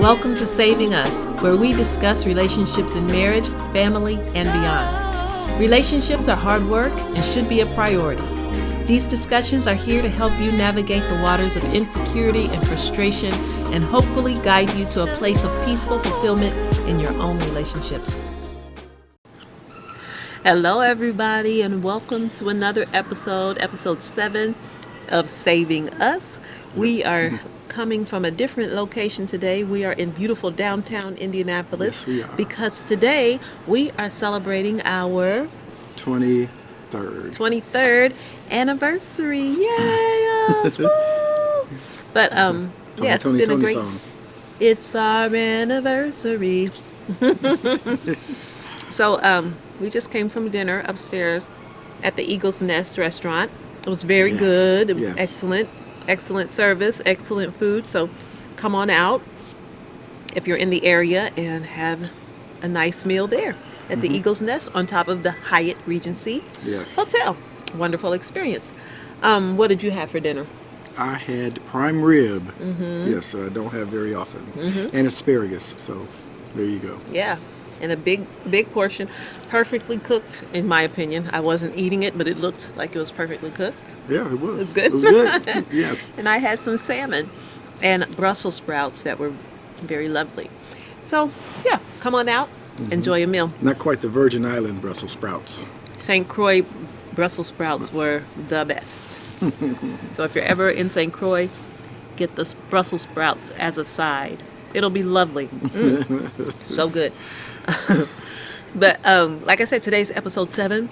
Welcome to Saving Us, where we discuss relationships in marriage, family, and beyond. Relationships are hard work and should be a priority. These discussions are here to help you navigate the waters of insecurity and frustration and hopefully guide you to a place of peaceful fulfillment in your own relationships. Hello, everybody, and welcome to another episode 7 of Saving Us. We are coming from a different location today. We are in beautiful downtown Indianapolis. Yes, we are. Because today we are celebrating our 23rd anniversary. Yay! Woo! But yeah, it's been a great song. It's our anniversary. So we just came from dinner upstairs at the Eagle's Nest restaurant. It was very good. It was excellent service, excellent food. So come on out if you're in the area and have a nice meal there at the Eagle's Nest on top of the Hyatt Regency Hotel. Wonderful experience. What did you have for dinner? I had prime rib. Yes, I don't have very often. And asparagus. So there you go. Yeah. And a big portion, perfectly cooked, in my opinion. I wasn't eating it, but it looked like it was perfectly cooked. Yeah, it was. It was good. It was good. Yes. And I had some salmon and Brussels sprouts that were very lovely. So, yeah, come on out, enjoy a meal. Not quite the Virgin Island Brussels sprouts. St. Croix Brussels sprouts were the best. So if you're ever in St. Croix, get the Brussels sprouts as a side. It'll be lovely. So good. But like I said, today's episode 7.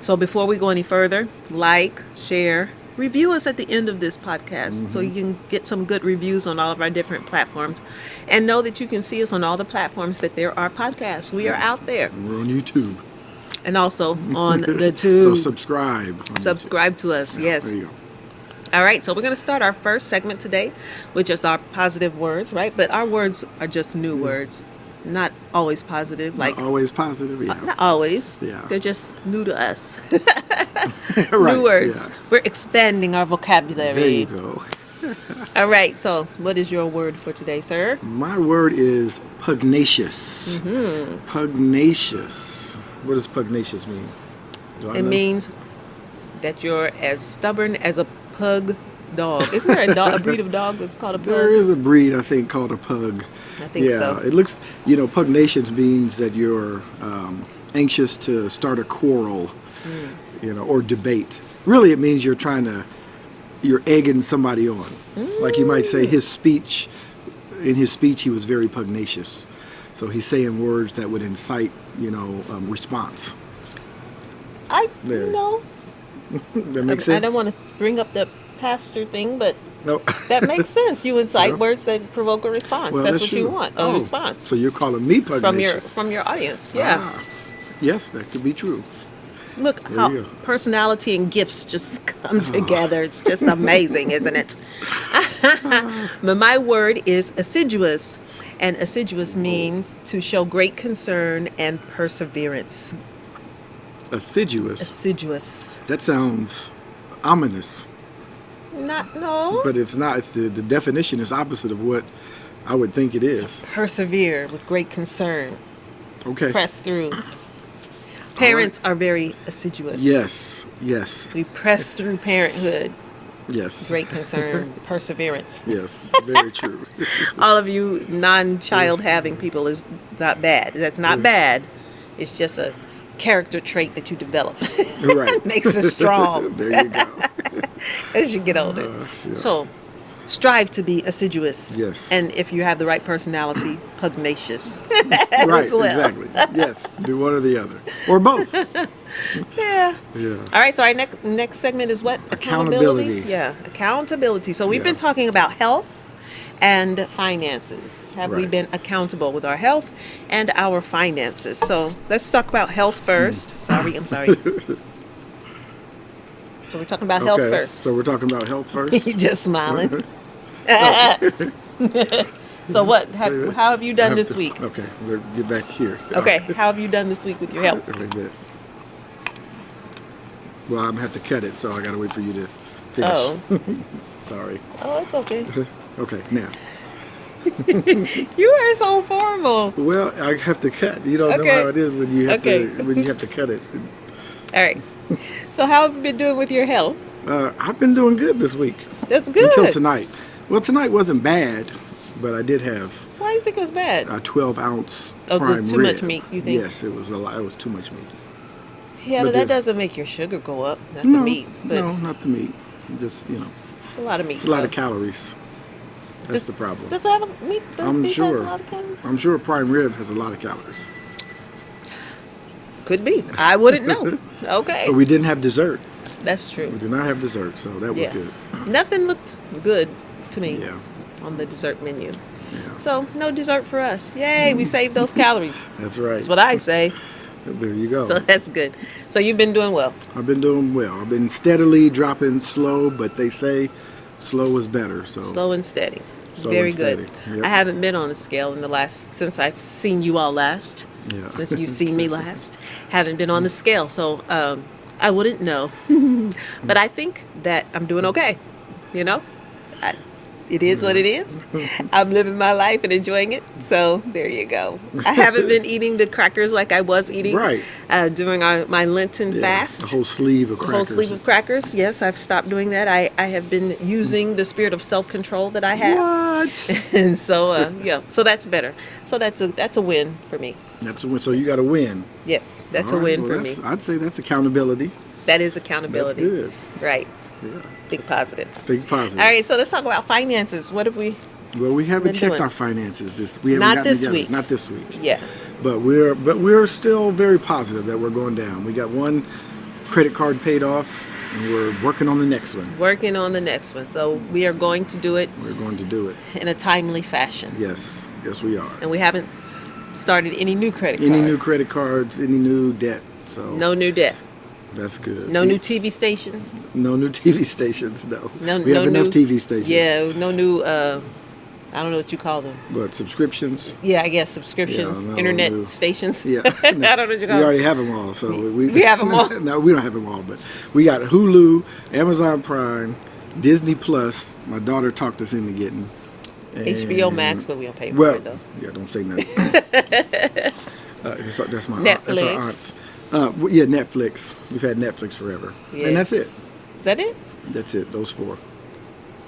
So before we go any further, like, share, review us at the end of this podcast so you can get some good reviews on all of our different platforms. And know that you can see us on all the platforms that there are podcasts. We are out there. We're on YouTube. And also on the tube. So subscribe. Subscribe to us, yes. There you go. All right, so we're going to start our first segment today with just our positive words, right? But our words are just new words, not always positive. Not always positive, yeah. Not always. Yeah. They're just new to us. Right, New words. yeah. We're expanding our vocabulary. There you go. All right, so what is your word for today, sir? My word is pugnacious. Pugnacious. What does pugnacious mean? Do I It know? means that you're as stubborn as a pug dog. Isn't there a breed of dog that's called a pug? There is a breed, I think, called a pug. I think so. It looks, pugnacious means that you're anxious to start a quarrel, or debate. Really, it means you're egging somebody on. Like you might say, in his speech, he was very pugnacious. So he's saying words that would incite, response. There. No. That makes sense? I don't want to bring up the pastor thing, but No. that makes sense. You incite No. words that provoke a response. Well, that's what you true. want, a response. So you're calling me pugnacious? From your audience, yeah. Yes, that could be true. Look There how you go. personality and gifts just come together. It's just amazing, isn't it? But my word is assiduous. And assiduous means to show great concern and perseverance. Assiduous. Assiduous. That sounds ominous, No. but it's not. It's the definition is opposite of what I would think it is. Persevere with great concern. Okay. Press through. Parents are very assiduous. Yes. We press through parenthood. Yes. Great concern, perseverance. Yes. Very true. All of you non-child having people is not bad. That's not bad. It's just a character trait that you develop. Right. Makes us strong There you go. as you get older. Yeah. So strive to be assiduous. Yes. And if you have the right personality, pugnacious. Right. as well. Exactly. Yes. Do one or the other, or both. Yeah. Yeah. All right, so our next segment is what? Accountability. Yeah, accountability. So we've been talking about health and finances. Have we Right. been accountable with our health and our finances? So let's talk about health first. I'm sorry. So we're talking about health Okay. first. So we're talking about health first. You're just smiling. So what? How have you done this week? Okay. Let's get back here. Okay, how have you done this week with your health? Okay, good. Well, I'm gonna have to cut it, so I gotta wait for you to finish. Oh. Sorry. Oh, it's okay. Okay, now. You are so formal. Well, I have to cut. You don't know Okay. how it is when you have Okay. to cut it. All right. So how have you been doing with your health? I've been doing good this week. That's good. Until tonight. Well, tonight wasn't bad, but I did have Why do you think it was bad? a 12-ounce Oh, prime too rib. much meat, you think? Yes, it was a lot. It was too much meat. Yeah, but but that the- doesn't make your sugar go up, not No, the meat. But no, not the meat. Just it's a lot of meat. it's a lot of though. calories. That's Does- the problem. Does it have a meat? The I'm beef sure. has a lot of calories? I'm sure prime rib has a lot of calories. Could be. I wouldn't know. Okay. But we didn't have dessert. That's true. We did not have dessert, so that was Yeah. good. Nothing looks good to me Yeah. on the dessert menu. Yeah. So no dessert for us. Yay, we saved those calories. That's right. That's what I say. There you go. So that's good. So you've been doing well. I've been doing well. I've been steadily dropping slow, but they say slow is better. So Slow and steady. Slow Very and good. steady. Yep. I haven't been on the scale in the last since I've seen you all last. Yeah. Since you've seen me last, haven't been on the scale, so I wouldn't know. But I think that I'm doing okay. You know, it is what it is. I'm living my life and enjoying it. So there you go. I haven't been eating the crackers like I was eating Right. During my Lenten yeah, fast. a whole sleeve of The crackers. whole sleeve of crackers. Yes, I've stopped doing that. I have been using the spirit of self-control that I have. What? And so yeah, so that's better. So that's a win for me. That's a win. So you got to win. Yes, that's All a right, win well, for me. that's- I'd say that's accountability. That is accountability. That's good. Right. Yeah. Think positive. Think positive. All right, so let's talk about finances. What have we? Well, we haven't been checked doing? our finances this. We haven't Not gotten this together. week. Not this week. Yeah. But we're still very positive that we're going down. We got one credit card paid off, and we're working on the next one. Working on the next one. So we are going to do it We're going to do it. in a timely fashion. Yes, yes, we are. And we haven't started any new credit cards. Any new credit cards, any new debt. So No new debt. that's good. No new TV stations. No new TV stations. No. No, We have no enough new, TV stations. Yeah, no new. I don't know what you call them. But subscriptions. Yeah, I guess subscriptions, Yeah, no, internet no. stations. Yeah. I don't know what you We call them. already have them all. So We have 'em all? No, we don't have them all, but we got Hulu, Amazon Prime, Disney Plus. My daughter talked us into getting. HBO and- Max, but we don't pay for Well, it though. yeah, don't say nothing. That's my aunt. That's our Netflix. aunt's. Yeah, Netflix. We've had Netflix forever, Yeah. and that's it. Is that it? That's it. Those four.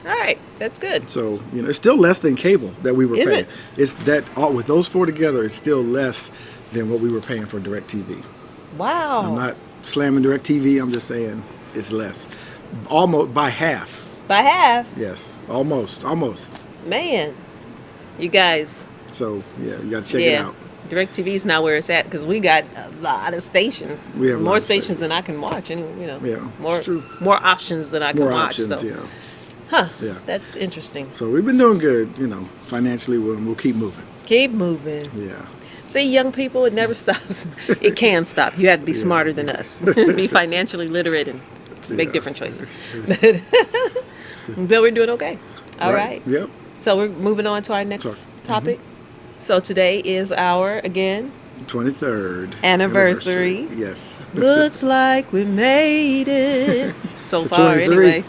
All right, that's good. So it's still less than cable that we were Is paying. it? It's that all with those four together, it's still less than what we were paying for DirecTV. Wow. I'm not slamming DirecTV. I'm just saying it's less, almost by half. By half, Yes, almost. man. You guys, So yeah, you got to check it yeah. out. DirecTV is not where it's at because we got a lot of stations. We have a lot more of stations stations. than I can watch. And Yeah, more it's true. more options than I can More watch. options. So, Yeah. huh? Yeah. That's interesting. So we've been doing good. Financially, we'll keep moving. Keep moving. Yeah. See, young people, it never stops. It can stop. You have to be smarter than us. Be financially literate and make Yeah. different choices. But we're doing okay. All right. Yep. So we're moving on to our next topic. So today is our, again, 23rd Anniversary. Yes. looks like we made it. So To far, 23. anyway.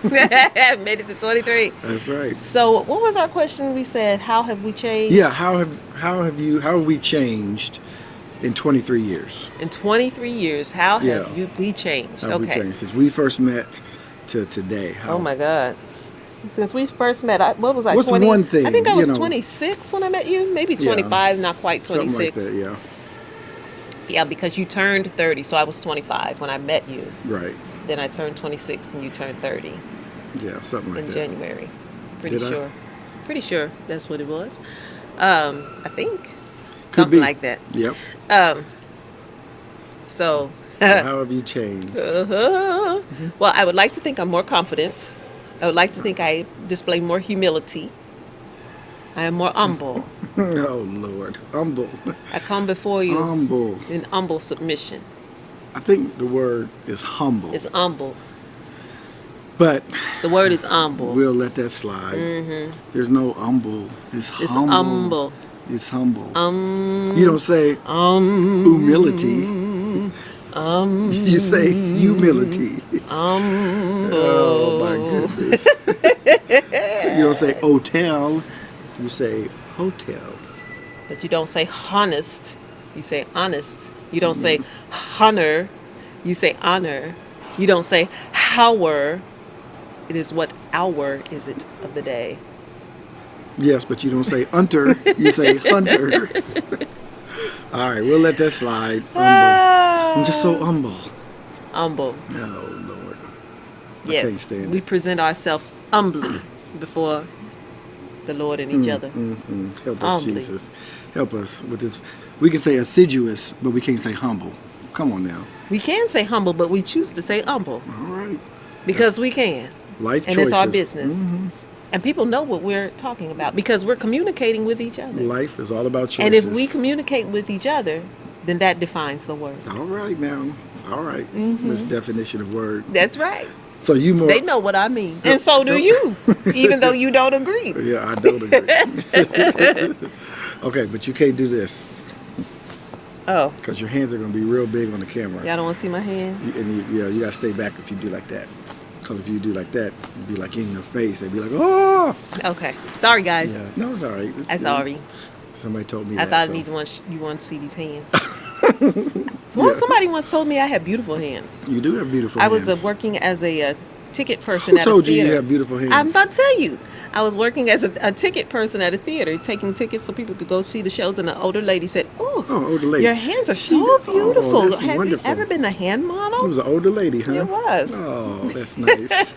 Made it to 23. That's right. So what was our question? We said, how have we changed? Yeah. How have we changed in 23 years? In 23 years, how have Yeah. we changed? How have we changed since we first met to today? Oh my God. Since we first met, what was I? What's 20? one thing, I think I you was know- 26 when I met you. Maybe 25, not quite Something 26. like that. Yeah. Yeah, because you turned 30, so I was 25 when I met you. Right. Then I turned 26 and you turned 30 Yeah. Something like in that. January. Pretty Did I? sure. Pretty sure that's what it was. I think. Could Something be. like that. Yep. So, How have you changed? well, I would like to think I'm more confident. I would like to think I display more humility. I am more humble. Oh Lord, humble, I come before you humble. in humble submission. I think the word is humble, It's humble. but The word is humble. we'll let that slide. There's no humble. It's It's humble. humble. It's humble. You don't say humility. You say humility. Oh my goodness. You don't say hotel. You say hotel. But you don't say honest. You say honest. You don't say honor. You say honor. You don't say hour. It is what hour is it of the day. Yes, but you don't say unter. You say hunter. All right, we'll let that slide. Humble. I'm just so humble. Humble. Oh, Lord. I Yes. can't stand We it. present ourselves humbly before the Lord and each other. Help us, Humbly. Jesus. Help us with this. We can say assiduous, but we can't say humble. Come on now. We can say humble, but we choose to say humble All right. because we can. Life And choices. it's our business. And people know what we're talking about because we're communicating with each other. Life is all about choices. And if we communicate with each other, then that defines the word. All right now. All right. This definition of word. That's right. So you more. They know what I mean. And so do you, even though you don't agree. Yeah, I don't agree. Okay, but you can't do this Oh, because your hands are going to be real big on the camera. y'all don't want to see my hand? You got to stay back if you do like that. Because if you do like that, it'd be like in your face. They'd be like, oh! Okay. Sorry, guys. Yeah. No, it's all right. I'm sorry. Somebody told me I that. thought so. you want to see these hands. Somebody once told me I had beautiful hands. You do have beautiful I hands. was working as a ticket person Who at a told you theater. you have beautiful hands? I'm about to tell you. I was working as a ticket person at a theater, taking tickets so people could go see the shows. And an older lady said, "Oh, older lady. your hands are so beautiful. that's have wonderful. you ever been a hand It model?" was an older lady, huh? It was. Oh, that's nice.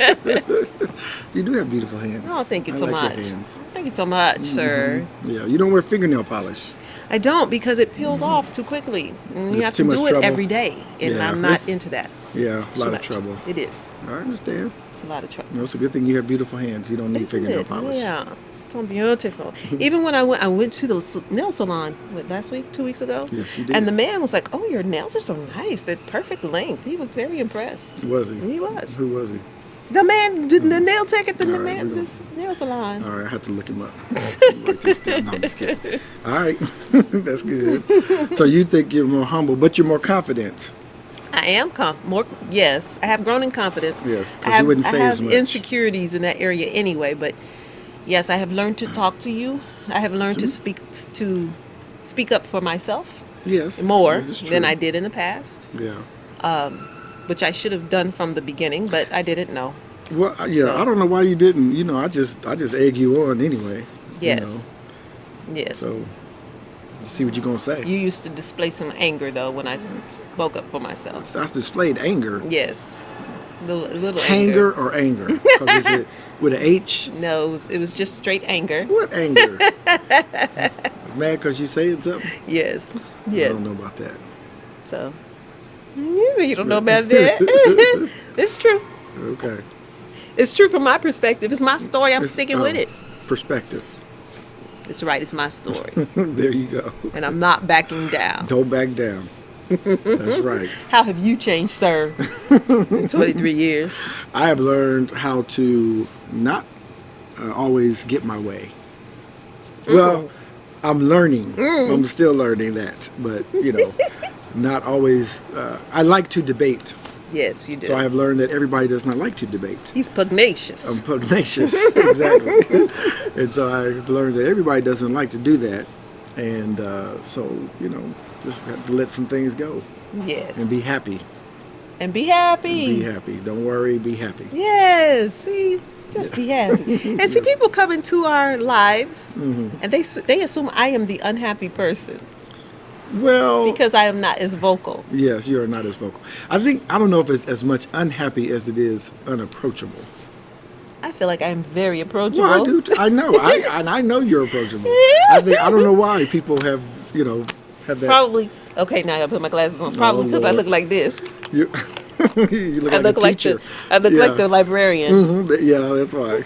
You do have beautiful hands. Oh, thank you I so like much. Your hands. Thank you so much, sir. Yeah, you don't wear fingernail polish. I don't because it peels off too quickly. And you It's have too to much do it trouble. every day. And Yeah, I'm not it's- into that. Yeah, It's a lot too of much. trouble. It is. I understand. It's a lot of trouble. No, it's a good thing you have beautiful hands. You don't need Isn't fingernail it? polish. Yeah. It's so beautiful. Even when I went to the nail salon last week, 2 weeks ago. Yes, you did. And the man was like, "Oh, your nails are so nice. They're perfect length." He was very impressed. Was he? He was. Who was he? The man, the nail tech at the All right, we this nail salon. All right, I have to look him up. Write this down. No, I'm just kidding. All right, that's good. So you think you're more humble, but you're more confident. I am more. Yes, I have grown in confidence. Yes, 'cause I have, you wouldn't say I as have much. insecurities in that area anyway, but yes, I have learned to talk to you. I have learned to speak up for myself Yes, more that is than true. I did in the past, Yeah. which I should have done from the beginning, but I didn't know. Well, yeah, So- I don't know why you didn't. You know, I just egg you on anyway. Yes. You know, Yes. so see what you're gonna say. You used to display some anger though when I spoke up for myself. I displayed anger. Yes. Little Hanger anger. or anger? Because is it with an H? No, it was just straight anger. What anger? Mad because you saying something? Yes. I Yes. don't know about that. So you don't know about that. It's true. Okay. It's true from my perspective. It's my story. I'm It's- sticking with it. Perspective. It's right. It's my story. There you go. And I'm not backing down. Don't back down. That's right. How have you changed, sir, in 23 years? I have learned how to not always get my way. Well, I'm learning. I'm still learning that. But, you know, not always. I like to debate. Yes, you do. So I have learned that everybody does not like to debate. He's pugnacious. I'm pugnacious, exactly. And so I've learned that everybody doesn't like to do that. And so, you know, just have to let some things go Yes. and be happy. And be happy. Be happy. Don't worry, be happy. Yes. See, just be happy. And see, people come into our lives and they assume I am the unhappy person Well, because I am not as vocal. yes, you are not as vocal. I don't know if it's as much unhappy as it is unapproachable. I feel like I'm very approachable. Well, I do. I know. I know you're approachable. I don't know why people have, have that. Probably. Okay, now I gotta put my glasses on. Probably because I Lord. look like this. You, you look I like look a like teacher. I look like the librarian. Yeah, that's why.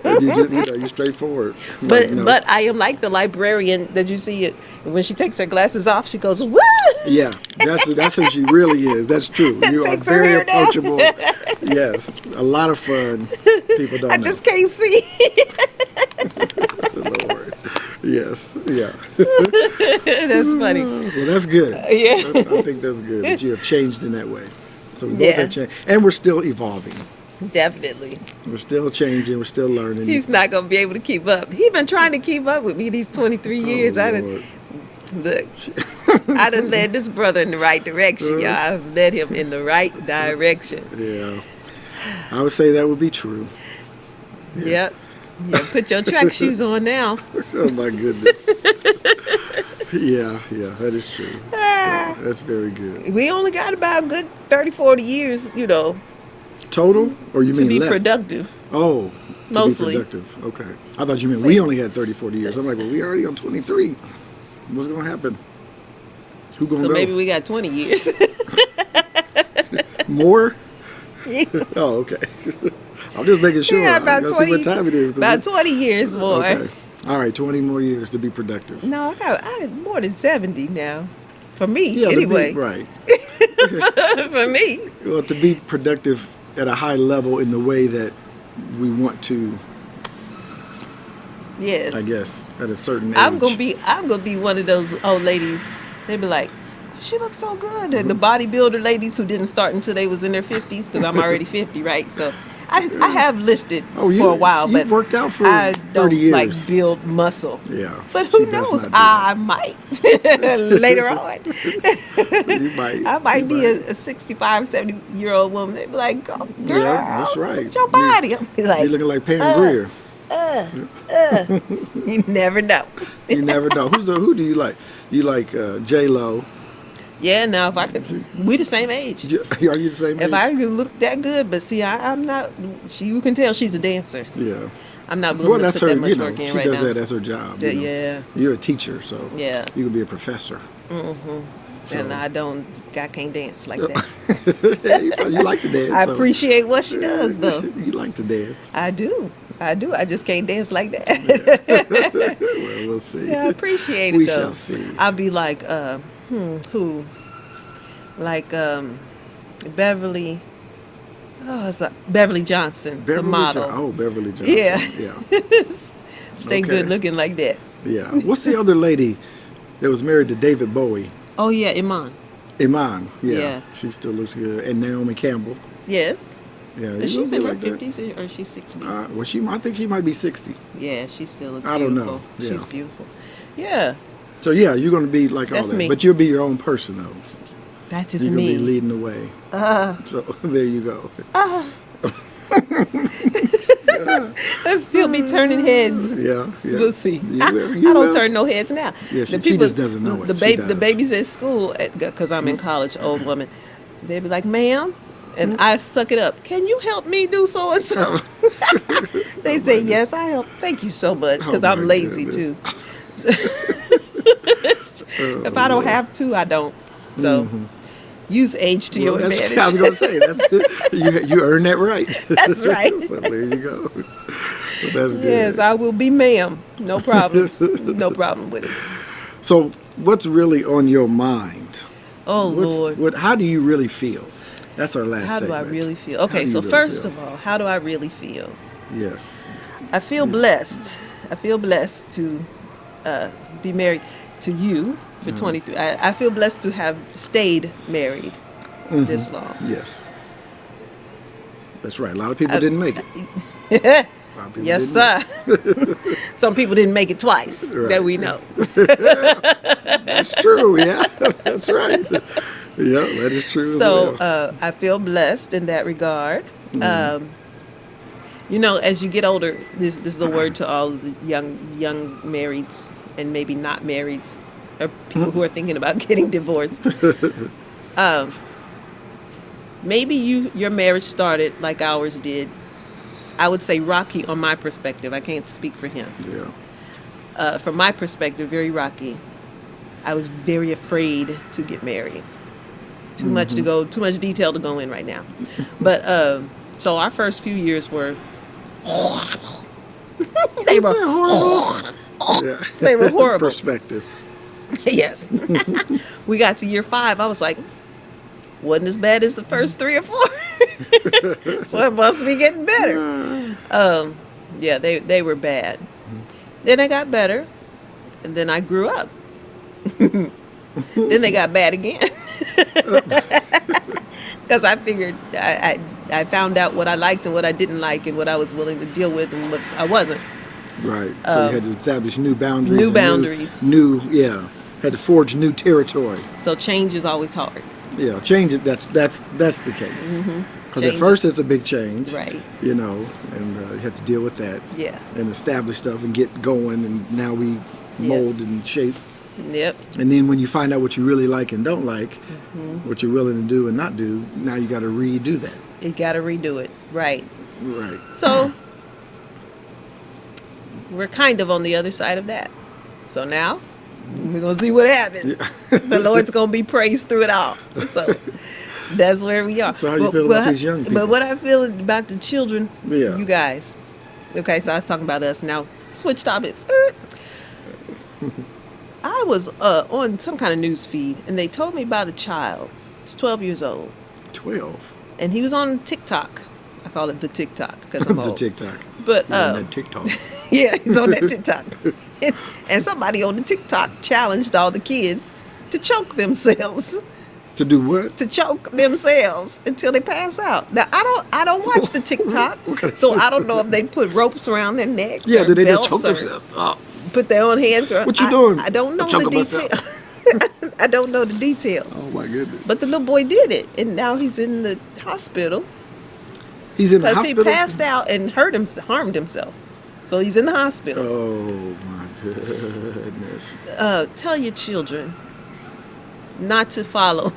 And you just, you're straightforward. But Like, but I am like the librarian that you see it when she takes her glasses off. She goes, "Woo!" yeah, that's who she really is. That's true. You are Takes her very hair down. approachable. Yes, a lot of fun. People don't I know. just can't see. Lord. Yes, yeah. That's funny. Well, that's good. Yeah. I think that's good that you have changed in that way. So we both Yeah. have changed, and we're still evolving. Definitely. We're still changing. We're still learning. He's not going to be able to keep up. He's been trying to keep up with me these 23 years. Oh, I Lord. Look, I done led this brother in the right direction, y'all. I've led him in the right direction. Yeah. I would say that would be true. Yep. Yeah, put your track shoes on now. Oh, my goodness. Yeah, that is true. That's very good. We only got about a good 30, 40 years, Total? Or you to mean be left? productive. Oh, to Mostly. be productive. Okay. I thought you meant we only had 30, 40 years. I'm like, well, we already on 23. What's going to happen? Who going to So go? maybe we got 20 years. More? Oh, okay. I'm just making sure. Yeah, I about gotta 20, see what time it is. 'cause about 20 years more. Okay. All right, 20 more years to be productive. No, I got more than 70 now. For me, Yeah, anyway. right. For me. Well, to be productive at a high level in the way that we want to, Yes. I guess, at a certain age. I'm gonna be one of those old ladies. They be like, she looks so good. And the bodybuilder ladies who didn't start until they was in their 50s, because I'm already 50, right? So I have lifted for a while, you've but worked out for I 30 don't years. like build muscle. Yeah. But she who does knows? not do I might later on. that. You might. I might You be a 65, 70-year-old woman. They be like, "Girl, Yeah, that's right. look at your body." I'm be like, You're looking like Pam Grier. you never know. You never know. Who do you like? You like J-Lo. Yeah, now if I could, we the same age. Are you the same age? If I could look that good, but see, I'm not. You can tell she's a dancer. Yeah. I'm not Well, willing to that's put her, that much work in she right does now. that as her job. Yeah, you know. yeah. You're a teacher, so Yeah. you can be a professor. So- And I can't dance like that. you like to dance. I so- appreciate what she does, though. You like to dance. I do. I just can't dance like that. Well, we'll see. Yeah, I appreciate it, We though. shall see. I'll be like, who? Like, Beverly. Oh, it's Beverly Johnson, the model. Beverly Johnson. Yeah. Yeah. Stay Okay. good looking like that. Yeah. What's the other lady that was married to David Bowie? Oh, yeah, Iman. Iman. Yeah. Yeah. She still looks good. And Naomi Campbell. Yes. Yeah. Is you she look in her like that. 50s or is she 60? Well, I think she might be 60. Yeah, she still looks I don't beautiful. know. Yeah. She's beautiful. Yeah, So yeah, you're going to be like all That's that, me. but you'll be your own person though. that is You're going to be me. leading the way. So there you go. Let's still be turning heads. Yeah. We'll see. You I will, don't will. turn no heads now. Yeah, she just doesn't know it. The, She the does. babies at school, because I'm in college, old woman, they be like, "Ma'am," and I suck it up. Can you help me do so and so? They say, "Yes, I help." Thank you so much, because Oh, I'm my lazy goodness. too. If I don't have to, I don't. So use age to your That's advantage. I was going to say. That's, you earned that right. That's right. So there you go. Well, that's good. Yes, I will be ma'am. No problems. No problem with it. So what's really on your mind? Oh, Lord. How do you really feel? That's our last How do I segment. really feel? How Okay, do so you really first feel? of all, how do I really feel? Yes. I feel blessed. I feel blessed to be married to you for 23. I feel blessed to have stayed married this long. Yes. That's right. A lot of people didn't make it. A lot of people Yes, didn't sir. Some people didn't make it twice that Right. we know. That's true. Yeah. That's right. Yeah, that is true So as well. I feel blessed in that regard. As you get older, this is a word to all the young marrieds and maybe not marrieds or people who are thinking about getting divorced. Maybe your marriage started like ours did. I would say rocky on my perspective. I can't speak for him. Yeah. From my perspective, very rocky. I was very afraid to get married. Too much detail to go in right now. But so our first few years were they were Yeah. They were horrible. Perspective. Yes. We got to year 5. I was like, wasn't as bad as the first 3 or 4. So it must be getting better. Yeah, they were bad. Then they got better, and then I grew up. Then they got bad again. Because I figured I I found out what I liked and what I didn't like, and what I was willing to deal with and what I wasn't. Right. So you had to establish new boundaries. New and boundaries. New, had to forge new territory. So change is always hard. Yeah, change it. That's the case. Because at Change first it's a big change. Right. You know, and you have to deal with that. Yeah. And establish stuff and get going, and now we mold and shape. Yep. And then when you find out what you really like and don't like, what you're willing to do and not do, now you got to redo that. You got to redo it. Right. Right. So we're kind of on the other side of that. So now we're going to see what happens. The Lord's going to be praised through it all. So that's where we are. So how you feel about these young people? But what I feel about the children, Yeah. you guys. Okay, so I was talking about us. Now, switch topics. I was on some kind of news feed, and they told me about a child. He's 12 years old. 12. And he was on TikTok. I call it the TikTok because I'm The old. TikTok. But You're on that TikTok. yeah, he's on that TikTok. And somebody on the TikTok challenged all the kids to choke themselves. To do what? To choke themselves until they pass out. Now I don't watch the TikTok, What kind of so I system don't is know if they put ropes around their necks. Yeah, or do they just belts choke or themselves? Oh. put their own hands around. What you doing? I don't know I'm choking the details. I don't know the details. Oh my goodness. But the little boy did it, and now he's in the hospital He's in the because he hospital? passed out and harmed himself. So he's in the hospital. Oh my goodness. Tell your children not to follow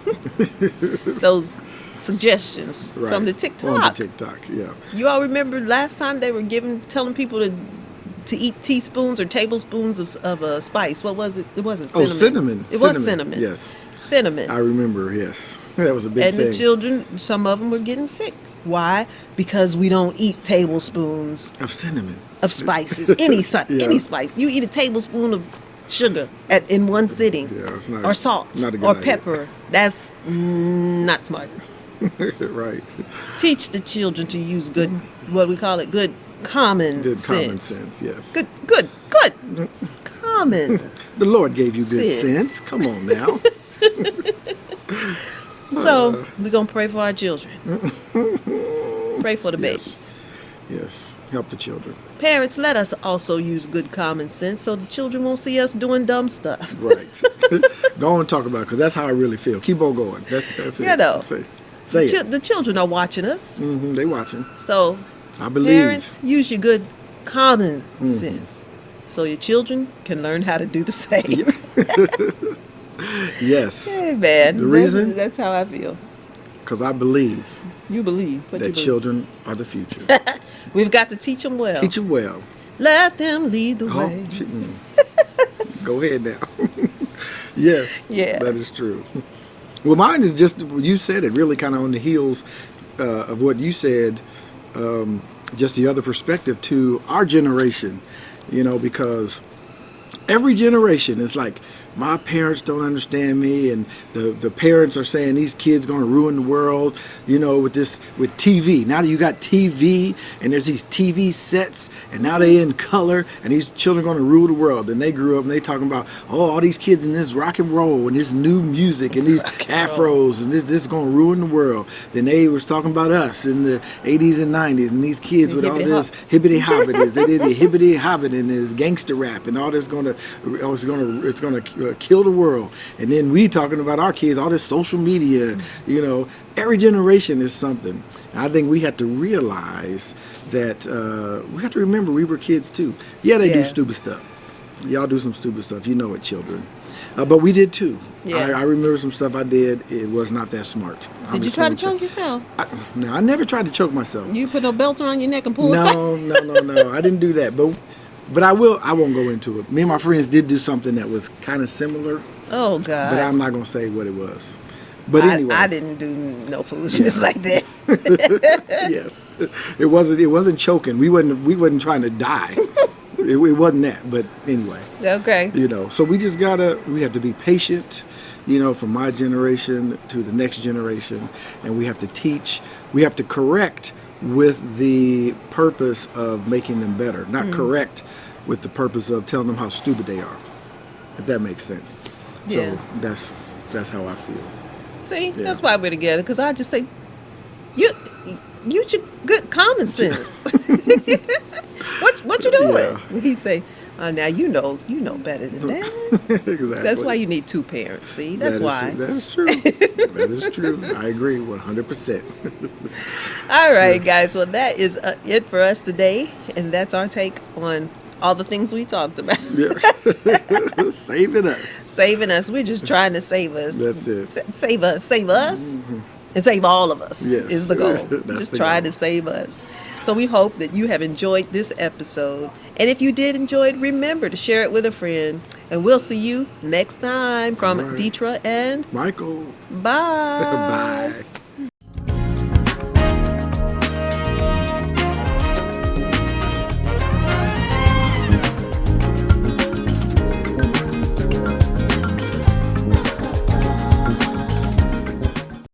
those suggestions Right. from the On TikTok. the TikTok, yeah. You all remember last time they were telling people to eat teaspoons or tablespoons of spice. What was it? It wasn't cinnamon. Oh, cinnamon. It was cinnamon. Yes. Cinnamon. I remember, yes. That was a big And thing. the children, some of them were getting sick. Why? Because we don't eat tablespoons Of cinnamon. of spices. Any spice. You eat a tablespoon of sugar in one sitting. Yeah, it's not, or salt. not a good or idea. pepper. That's not smart. Right. Teach the children to use good, what we call it, good common Good sense. common sense, yes. Good. Common. The Lord gave you good Sense. sense. Come on now. So, we're going to pray for our children. Pray for the babies. Yes. Help the children. Parents, let us also use good common sense so the children won't see us doing dumb stuff. Right. Go on and talk about it, because that's how I really feel. Keep on going. That's it. You know. Say it. The children are watching us. They watching. So, I believe. parents, use your good common sense so your children can learn how to do the same. Yes. Hey, man. The reason? That's how I feel. Because I believe You believe. What you that believe. children are the future. We've got to teach them well. Teach them well. Let them lead the Oh, way. Go ahead now. Yes. Yeah. That is true. Well, mine is just, you said it, really kind of on the heels of what you said, just the other perspective to our generation, because every generation is like, my parents don't understand me, and the parents are saying these kids going to ruin the world, with TV. Now that you got TV, and there's these TV sets, and now they in color, and these children going to rule the world. And they grew up and they talking about, all these kids in this rock and roll and this new music and these afros, and this is going to ruin the world. Then they was talking about us in the 80s and 90s, and these kids with all this hibbity hobbities. They did the hibbity hobbit and this gangster rap, and all this it's going to kill the world. And then we talking about our kids, all this social media, every generation is something. And I think we have to realize that we have to remember we were kids too. Yeah, they do stupid stuff. Y'all do some stupid stuff. You know it, children. But we did too. Yeah. I remember some stuff I did. It was not that smart. Did you try to choke yourself? No, I never tried to choke myself. You put no belt around your neck and pull it tight? No. I didn't do that. But I won't go into it. Me and my friends did do something that was kind of similar. Oh, God. But I'm not going to say what it was. But anyway. I didn't do no foolishness like that. Yes. It wasn't choking. We wasn't trying to die. It wasn't that. But anyway. Okay. So we have to be patient, from my generation to the next generation. And we have to teach. We have to correct with the purpose of making them better, not correct with the purpose of telling them how stupid they are, if that makes sense. Yeah. So that's how I feel. See, that's why we're together, because I just say, use your good common sense. What you doing? Yeah. He say, now you know better than that. Exactly. That's why you need two parents. See, that's why. That is true. That is true. I agree 100%. All right, guys. Well, that is it for us today, and that's our take on all the things we talked about. Yeah. Saving us. Saving us. We're just trying to save us. That's it. Save us, and save all of us. Yes. Is the goal. That's Just the trying goal. to save us. So we hope that you have enjoyed this episode, and if you did enjoy it, remember to share it with a friend. And we'll see you next time from All right. Deetra and Michael. bye. Bye.